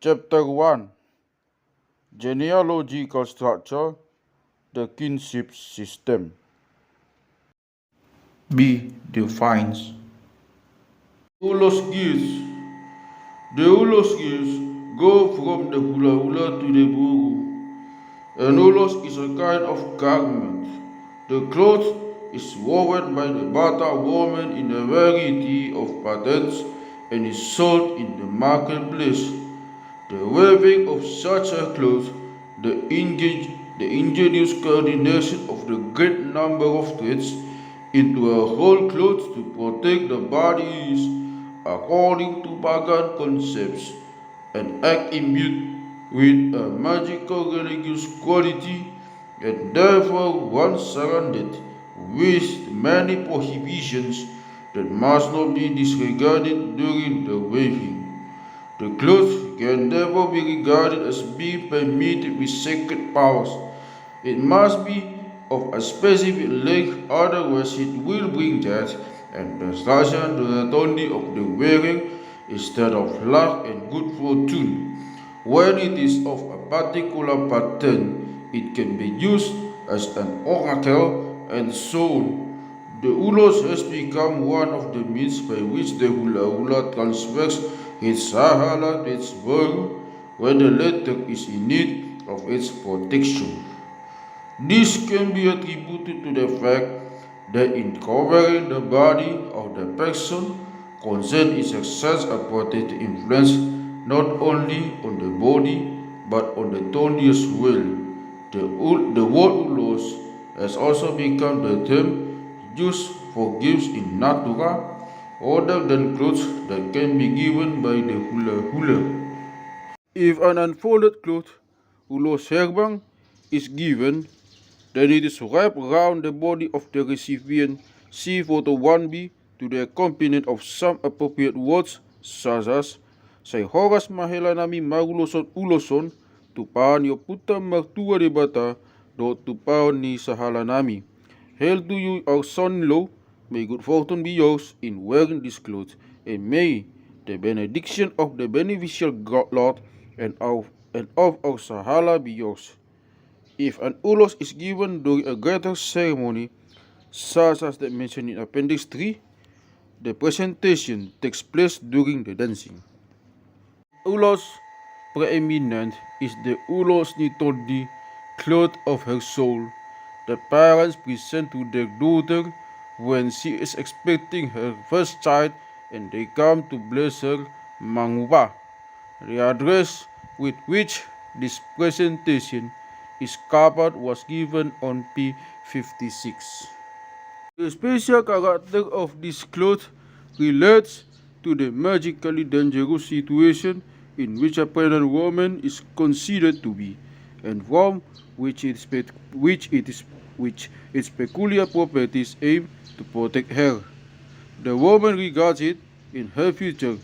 Chapter 1: Genealogical Structure, the Kinship System. B. Defines Ulos Gifts. The Ulos Gifts go from the hula hula to the buru. An ulos is a kind of garment. The cloth is woven by the Batak woman in a variety of patterns and is sold in the marketplace. The weaving of such a cloth, the ingenious coordination of the great number of threads into a whole cloth to protect the body is, according to pagan concepts, an act imbued with a magical religious quality, and therefore one surrounded with many prohibitions that must not be disregarded during the weaving. The cloth can never be regarded as being permitted with sacred powers. It must be of a specific length, otherwise it will bring death and destruction to the tondi of the wearing instead of luck and good fortune. When it is of a particular pattern, it can be used as an oracle and so on. The ulos has become one of the means by which the hula hula transfers its sahala to its world when the latter is in need of its protection. This can be attributed to the fact that in covering the body of the person concerned exerts a protective influence not only on the body but on the tondi as well. The word ulos has also become the term used for gifts in natura other than clothes that can be given by the hula hula. If an unfolded cloth, ulos herbang, is given, then it is wrapped around the body of the recipient. See photo 1b to the accompaniment of some appropriate words such as Say HORAS mahela nami maguloson uloson tupahan yo puta mertua de bata do tupahan ni sahala nami. Hail to you, our son-in-law. May good fortune be yours in wearing this clothes, and may the benediction of the beneficial God Lord and of our sahala be yours. If an ulos is given during a greater ceremony, such as that mentioned in Appendix 3, the presentation takes place during the dancing. Ulos preeminent is the ulos nitodi, cloth of her soul, that parents present to their daughter when she is expecting her first child and they come to bless her manguba. The address with which this presentation is covered was given on p. 56. The special character of this cloth relates to the magically dangerous situation in which a pregnant woman is considered to be, and from which its peculiar properties aim to protect her. The woman regards it in her future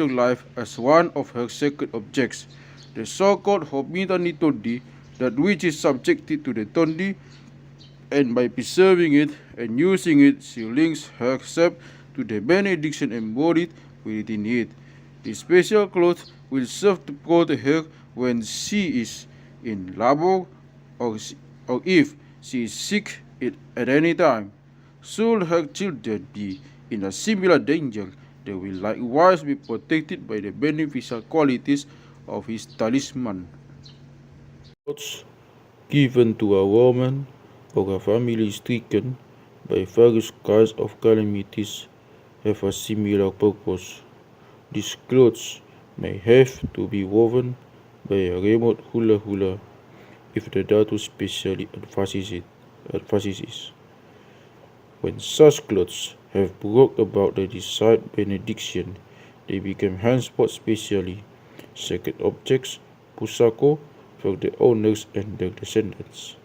life as one of her sacred objects, the so-called homita nitondi, that which is subjected to the tondi, and by preserving it and using it, she links herself to the benediction embodied within it. This special cloth will serve to protect her when she is in labor or if she is sick at any time. Should her children be in a similar danger, they will likewise be protected by the beneficial qualities of his talisman. Clothes given to a woman or a family stricken by various kinds of calamities have a similar purpose. These clothes may have to be woven by a remote hula hula if the datu specially advises it. When such clothes have brought about the desired benediction, they become henceforth specially sacred objects, pusako, for the owners and their descendants.